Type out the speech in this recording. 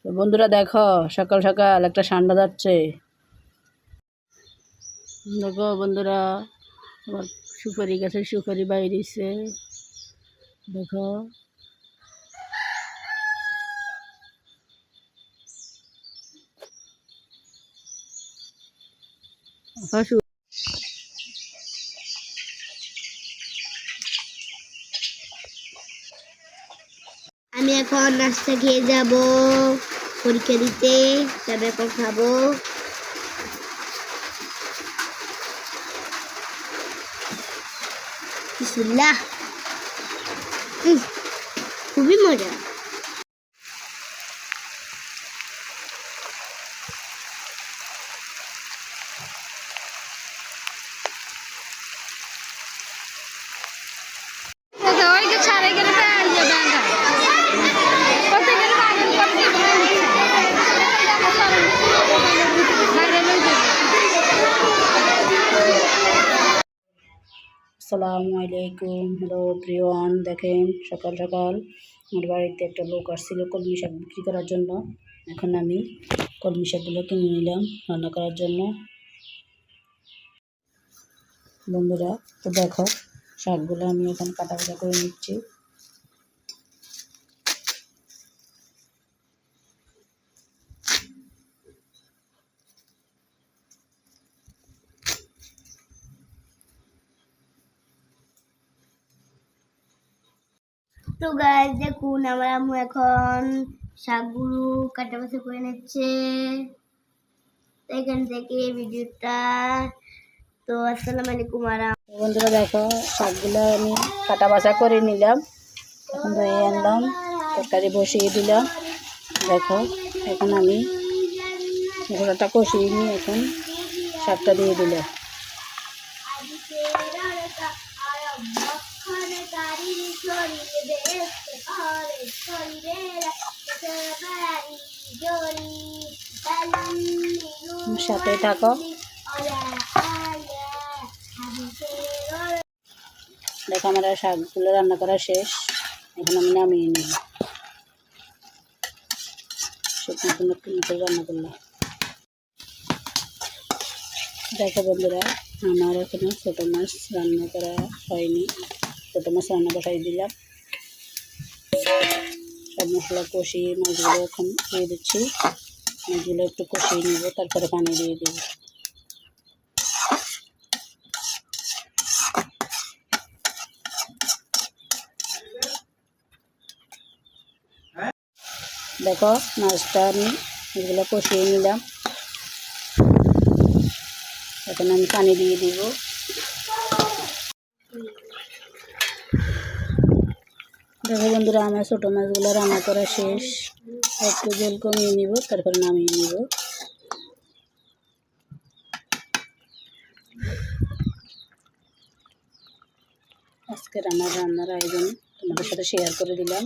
তো বন্ধুরা দেখো, সকাল সকাল একটা ঠান্ডা যাচ্ছে। দেখো বন্ধুরা, আমার সুপারি গাছের সুপারি বাইরেছে। দেখো আমি এখন নাস্তা খেয়ে যাব পরীক্ষা দিতে, তবে এখন খাবো। বিসমিল্লাহ। খুবই মজা। আসসালামু আলাইকুম। হ্যালো প্রিয়ন, দেখেন সকাল সকাল আমার বাড়িতে একটা লোক আসছিল কলমি শাক বিক্রি করার জন্য। এখন আমি কলমি শাকগুলো কিনে নিলাম রান্না করার জন্য। বন্ধুরা তো দেখো, শাকগুলো আমি এখন কাটা কাটা করে নিচ্ছি। তো গাইস দেখুন, আমার আম্মু এখন শাকগুলো কাটা বাছা করে নিচ্ছে। এখান থেকে ভিডিওটা। তো আসসালামু আলাইকুম। বন্ধুরা দেখো, শাকগুলো আমি কাটা বাছা করে নিলাম। এখন ধুয়ে আনলাম, তরকারি বসিয়ে দিলাম। দেখো এখন আমি ঘোড়াটা কষিয়ে নিয়ে এখন শাকটা দিয়ে দিলাম। সাথে থাকো। দেখো আমার শাকগুলো রান্না করা শেষ। এখন আমি নামিয়ে নিই। শুকনো করে রান্না করলাম। দেখো বন্ধুরা, আমার এখনো ছোটো মাছ রান্না করা হয়নি। ছোটো মাছ রান্না বসাই দিলাম। সব মশলা কষিয়ে মাছগুলো এখন দিয়ে দিচ্ছি। মাছগুলো একটু কষিয়ে নেব, তারপরে পানি দিয়ে দেব। দেখো মাছটা আমি এগুলো কষিয়ে নিলাম। এখন আমি পানি দিয়ে দিব। দেখো বন্ধুরা, আমার ছোটো মাছগুলো রান্না করা শেষ। একটু জল কমিয়ে নিব, তারপর নামিয়ে নিব। আজকের আমার রান্নার আয়োজন তোমাদের সাথে শেয়ার করে দিলাম।